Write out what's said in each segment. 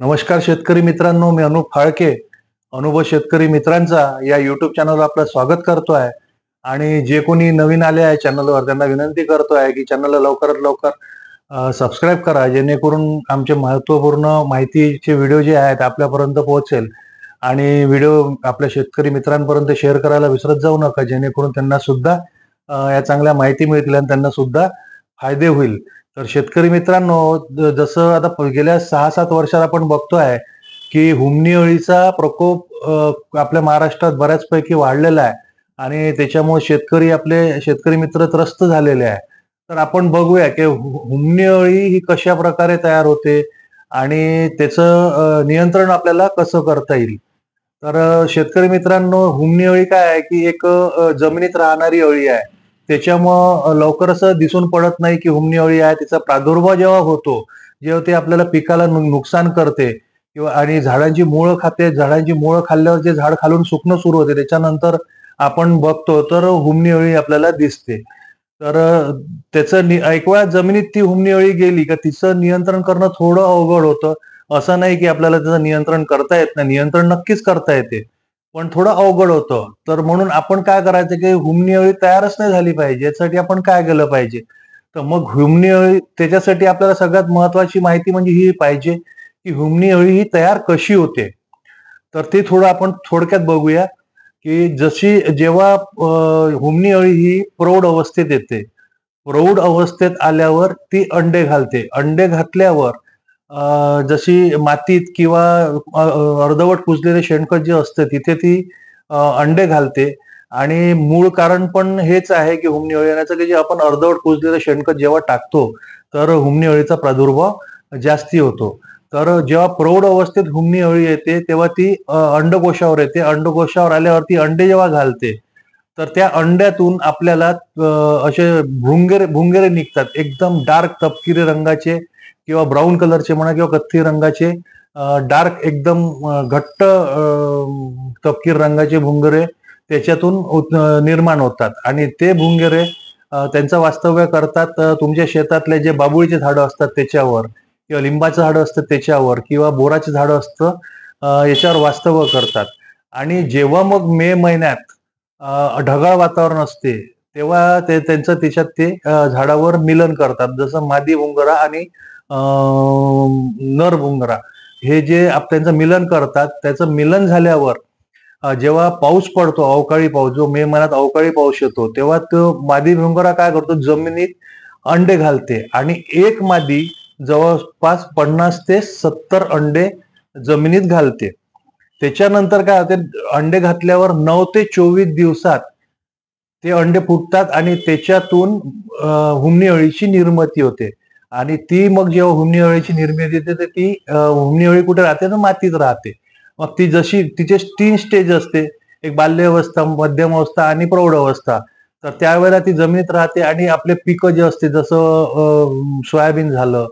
नमस्कार शेतकरी मित्रांनो, मी अनुप फाळके. अनुभव शेतकरी मित्रांचा या YouTube चॅनलवर आपलं स्वागत करतो आहे. आणि जे कोणी नवीन आले आहे चॅनलवर त्यांना विनंती करतो आहे की चॅनलला लवकरात लवकर सबस्क्राईब करा, जेणेकरून आमचे महत्त्वपूर्ण माहितीचे व्हिडिओ जे आहेत आपल्यापर्यंत पोहोचेल. आणि व्हिडिओ आपल्या शेतकरी मित्रांपर्यंत शेअर करायला विसरत जाऊ नका, जेणेकरून त्यांना सुद्धा या चांगल्या माहिती मिळतील आणि त्यांना सुद्धा फायदे होईल. तर शेतकरी मित्रांनो, जसं आता गेल्या 6-7 वर्षात आपण बघतोय की हुमणी अळीचा प्रकोप आपल्या महाराष्ट्रात बऱ्याचपैकी वाढलेला आहे आणि त्याच्यामुळे शेतकरी मित्र त्रस्त झालेले आहे. तर आपण बघूया की हुमणी अळी ही कशा प्रकारे तयार होते आणि त्याचं नियंत्रण आपल्याला कसं करता येईल. तर शेतकरी मित्रांनो, हुमणी अळी काय आहे की एक जमिनीत राहणारी अळी आहे. त्याच्यामुळं लवकर असं दिसून पडत नाही की हुमणी अळी आहे. तिचा प्रादुर्भाव जेव्हा होतो, जेव्हा ते आपल्याला पिकाला नुकसान करते किंवा आणि झाडांची मुळं खाते. झाडांची मुळं खाल्ल्यावर जे झाड खालून सुकणं सुरू होते, त्याच्यानंतर आपण बघतो तर हुमणी अळी आपल्याला दिसते. तर एक वेळा जमिनीत ती हुमणी अळी गेली का तिचं नियंत्रण करणं थोडं अवघड होतं. असं नाही की आपल्याला त्याचं नियंत्रण करता येत नाही. नियंत्रण नक्कीच करता येते. पण थोडं अवघड होतं. तर म्हणून आपण काय करायचं की हुमणी अळी तयारच नाही झाली पाहिजे. यासाठी आपण काय केलं पाहिजे? तर मग हुमणी अळी त्याच्यासाठी आपल्याला सगळ्यात महत्त्वाची माहिती म्हणजे ही पाहिजे की हुमणी अळी ही तयार कशी होते? तर ते थोडं आपण थोडक्यात बघूया की जेव्हा हुमणी अळी ही प्रौढ अवस्थेत येते. प्रौढ अवस्थेत आल्यावर ती अंडे घालते. अंडे घातल्यावर जशी मातीत किंवा अर्धवट कुजलेले शेणखत जे असतं तिथे ती अंडे घालते. आणि मूळ कारण पण हेच आहे की हुमणी अळी येण्याचं, की जे आपण अर्धवट कुजलेलं शेणखत जेव्हा टाकतो, तर हुमणी अळीचा प्रादुर्भाव जास्ती होतो. तर जेव्हा प्रौढ अवस्थेत हुमणी अळी येते, तेव्हा ती अंडकोशावर येते. अंडकोशावर आल्यावर ती अंडे जेव्हा घालते, तर त्या अंड्यातून आपल्याला असे भुंगेरे निघतात. एकदम डार्क तपकिरी रंगाचे किंवा ब्राऊन कलरचे म्हणा किंवा कथ्थी रंगाचे डार्क एकदम घट्ट तपकीर रंगाचे भुंगरे त्याच्यातून निर्माण होतात. आणि ते भुंगेरे त्यांचं वास्तव्य करतात तुमच्या शेतातले जे बाबुळीचे झाडं असतात त्याच्यावर किंवा लिंबाचं झाडं असतं त्याच्यावर किंवा बोराचे झाडं असतं याच्यावर वास्तव्य करतात. आणि जेव्हा मग मे महिन्यात ढगाळ वातावरण असते, तेव्हा त्यांचं त्याच्यात ते झाडावर मिलन करतात. जसं मादी भुंगरा आणि अ, नर भुंगरा हे जे त्यांचं मिलन करतात, त्याचं मिलन झाल्यावर जेव्हा पाऊस पडतो, अवकाळी पाऊस जो मे महिन्यात अवकाळी पाऊस येतो, तेव्हा तो मादी भुंगरा काय करतो, जमिनीत अंडे घालते आणि एक मादी जवळपास 50 ते 70 अंडे जमिनीत घालते. त्याच्यानंतर काय होते, अंडे घातल्यावर 9 ते 24 दिवसात ते अंडे फुटतात आणि त्याच्यातून हुमणी अळीची निर्मिती होते. आणि ती मग जेव्हा हुमणी अळीची निर्मिती होते, तर ती हुमणी अळी कुठे राहते, तर मातीत राहते. मग ती जशी तिचे 3 स्टेज असते, एक बाल्यावस्था, मध्यम अवस्था आणि प्रौढ अवस्था. तर त्यावेळेला ती जमिनीत राहते आणि आपले पिकं जे असते, जसं सोयाबीन झालं,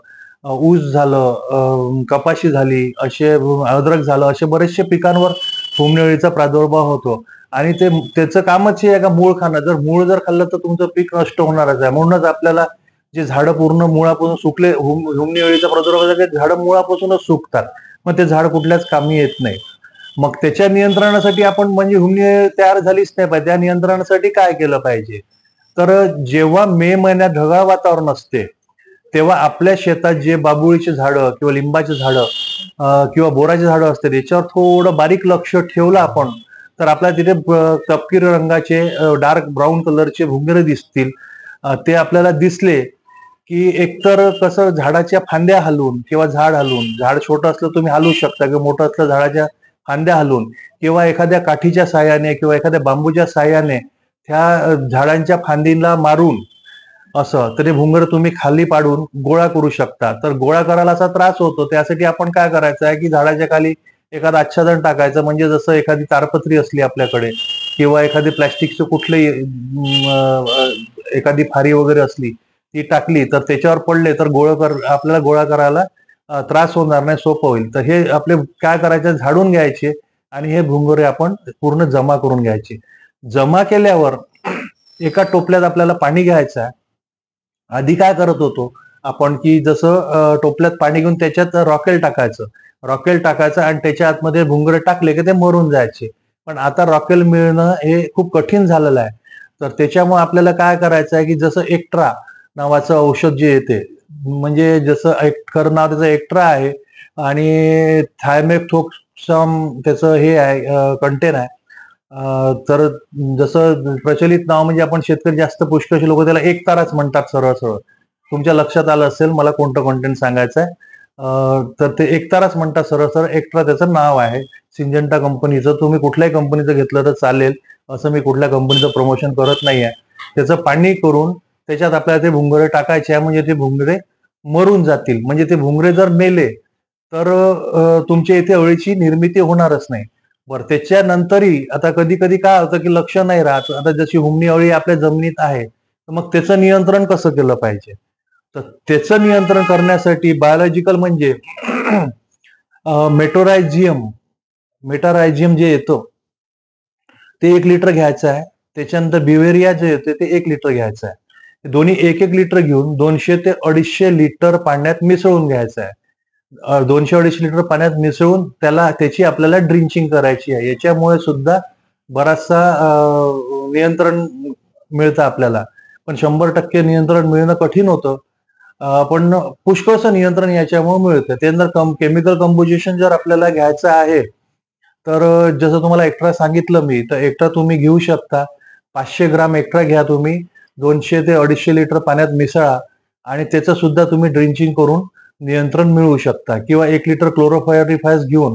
ऊस झालं, कपाशी झाली, अद्रक झालं, असे बरेचसे पिकांवर हुमणी अळीचा प्रादुर्भाव होतो. आणि त्याचं कामच हे आहे का मूळ खाणं. जर खाल्लं तर तुमचं पीक नष्ट होणारच आहे. म्हणूनच आपल्याला जे झाडं पूर्ण मुळापासून हुमणी अळीचा प्रादुर्भाव झाला की झाडं मुळापासूनच सुकतात. मग ते झाड कुठल्याच कामी येत नाही. मग त्याच्या नियंत्रणासाठी आपण म्हणजे हुमणी अळी तयार झालीच नाही पाहिजे. त्या नियंत्रणासाठी काय केलं पाहिजे? तर जेव्हा मे महिन्यात ढगाळ वातावरण असते, तेव्हा आपल्या शेतात जे बाबुळीची झाडं किंवा लिंबाची झाडं किंवा बोराची झाडं असतात, याच्यावर थोडं बारीक लक्ष ठेवलं आपण, तर आपल्याला तिथे तपकिरी रंगाचे डार्क ब्राऊन कलरचे भुंगरे दिसतील. ते आपल्याला दिसले की एकतर कसं झाडाच्या फांद्या हलवून किंवा झाड हलवून, झाड छोटं असलं तुम्ही हलवू शकता किंवा मोठं असलं झाडाच्या फांद्या हलवून किंवा एखाद्या काठीच्या साहाय्याने किंवा एखाद्या बांबूच्या साहाय्याने त्या झाडांच्या फांदीला मारून असं तर ते भुंगर तुम्ही खाली पाडून गोळा करू शकता. तर गोळा करायला असा त्रास होतो, त्यासाठी आपण काय करायचं आहे की झाडाच्या खाली एखादं आच्छादन टाकायचं. म्हणजे जसं एखादी ताडपत्री असली आपल्याकडे किंवा एखादी प्लास्टिकचं कुठलंही एखादी फारी वगैरे असली ती टाकली, तर त्याच्यावर पडले तर आपल्याला गोळा करायला त्रास होणार नाही, सोपं होईल. तर हे आपले काय करायचं, झाडून घ्यायचे आणि हे भुंगरे आपण पूर्ण जमा करून घ्यायचे. जमा केल्यावर एका टोपल्यात आपल्याला पाणी घ्यायचं आहे. आधी काय करत होतो आपण, की जसं टोपल्यात पाणी घेऊन त्याच्यात रॉकेल टाकायचं. रॉकेल टाकायचं आणि त्याच्या आतमध्ये भुंगरे टाकले की ते मरून जायचे. पण आता रॉकेल मिळणं हे खूप कठीण झालेलं आहे. तर त्याच्यामुळे आपल्याला काय करायचं आहे, की जसं एक्ट्रा नावाचं औषध जे येते, म्हणजे जसं एक्टर नावाचं एक्ट्रा आहे आणि थायमेथोक्सम त्याचं हे आहे, कंटेन आहे. तर जसं प्रचलित नाव म्हणजे आपण शेतकरी जास्त पुष्कळशी लोक त्याला एकताराच म्हणतात सरळ सरळ. तुमच्या लक्षात आलं असेल मला कोणतं कंटेंट सांगायचं आहे. तर ते एकताराच म्हणतात सरळ सरळ. एक्ट्रा त्याचं नाव आहे. सिंजेंटा कंपनीचं. तुम्ही कुठल्याही कंपनीचं घेतलं तर चालेल. असं मी कुठल्या कंपनीचं प्रमोशन करत नाहीये. त्याचं पाणी करून त्याच्यात आपल्याला ते भुंगरे टाकायचे आहे, म्हणजे ते भुंगरे मरून जातील. म्हणजे ते भुंगरे जर मेले तर तुमच्या इथे अळीची निर्मिती होणारच नाही. बरं, त्याच्यानंतरही आता कधी कधी काय होतं की लक्ष नाही राहत. आता जशी हुमणी अळी आपल्या जमिनीत आहे, तर मग त्याचं नियंत्रण कसं केलं पाहिजे? तर त्याचं नियंत्रण करण्यासाठी बायोलॉजिकल म्हणजे मेटोरायझियम मेटारायझियम जे येतं ते 1 लिटर घ्यायचं आहे. त्याच्यानंतर बिवेरिया जे येते ते 1 लिटर घ्यायचं आहे. हे दोन्ही 1-1 लिटर घेऊन 200 ते 250 लिटर पाण्यात मिसळून घ्यायचं आहे. 200-250 लिटर पाण्यात मिसळून त्याची आपल्याला ड्रिंचिंग करायची आहे. याच्यामुळे सुद्धा बराचसा नियंत्रण मिळतं आपल्याला. पण 100% नियंत्रण मिळणं कठीण होतं. पण पुष्कळसं नियंत्रण याच्यामुळे मिळतं. त्यानंतर केमिकल कंपोजिशन जर आपल्याला घ्यायचं आहे, तर जसं तुम्हाला एक्स्ट्रा सांगितलं मी, तर एक्स्ट्रा तुम्ही घेऊ शकता. 500 ग्राम एक्स्ट्रा घ्या तुम्ही. 200 ते 250 लिटर पाण्यात मिसळा आणि त्याचं सुद्धा तुम्ही ड्रिंचिंग करून नियंत्रण मिळवू शकता. किंवा 1 लिटर क्लोरोफायरिफास घेऊन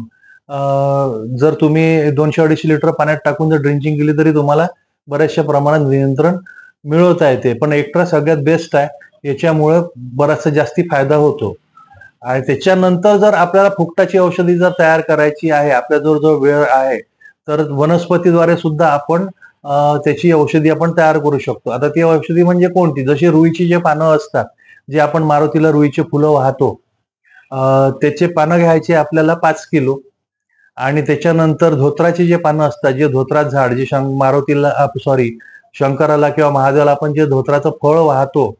जर तुम्ही 200-250 लिटर पाण्यात टाकून जर ड्रिंचिंग केली तरी तुम्हाला बऱ्याचशा प्रमाणात नियंत्रण मिळवता येते. पण एक्स्ट्रा सगळ्यात बेस्ट आहे. याच्यामुळे बराचसा जास्ती फायदा होतो. आणि त्याच्यानंतर जर आपल्याला फुकटाची औषधी जर तयार करायची आहे, आपल्याजवळ जो वेळ आहे, तर वनस्पतीद्वारे सुद्धा आपण त्याची औषधी आपण तयार करू शकतो. आता ती औषधी म्हणजे कोणती? जशी रुईची जे पानं असतात, जे आपण मारुतीला रुईची फुलं वाहतो, त्याचे पानं घ्यायचे आपल्याला 5 किलो. आणि त्याच्यानंतर धोत्राची जे पानं असतात, जे धोत्रात झाड, जे मारुतीला सॉरी शंकराला किंवा महादेवाला आपण जे धोत्राचं फळ वाहतो,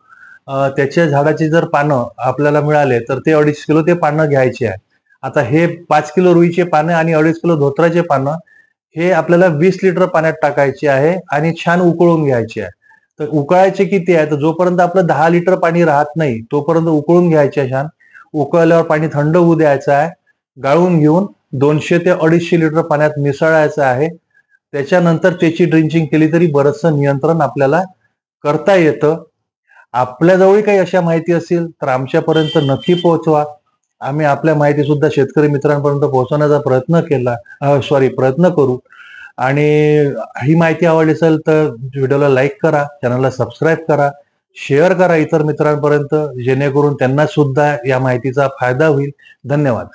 त्याच्या झाडाची जर पानं आपल्याला मिळाले तर ते 2.5 किलो ते पानं घ्यायचे आहे. आता हे 5 किलो रुईचे पानं आणि 2.5 किलो धोत्राचे पानं हे आपल्याला 20 लिटर पाण्यात टाकायचे आहे आणि छान उकळून घ्यायचे आहे. तर उकळायचे किती आहे? तर जोपर्यंत आपलं 10 लिटर पाणी राहत नाही तोपर्यंत उकळून घ्यायचे आहे छान. उकळल्यावर पाणी थंड होऊ द्यायचं आहे. गाळून घेऊन 200 ते 250 लिटर पाण्यात मिसळायचं आहे. त्याच्यानंतर त्याची ड्रिंचिंग केली तरी बरचसं नियंत्रण आपल्याला करता येतं. आपल्याजवळही काही अशा माहिती असेल तर आमच्यापर्यंत नक्की पोहोचवा. आम्ही आपल्या माहिती सुद्धा शेतकरी मित्रांपर्यंत पोहोचवण्याचा प्रयत्न करू. आणि ही माहिती आवडली असेल तर व्हिडिओला लाईक करा, चॅनलला सबस्क्राईब करा, शेअर करा इतर मित्रांपर्यंत, जेणेकरून त्यांना सुद्धा या माहितीचा फायदा होईल. धन्यवाद.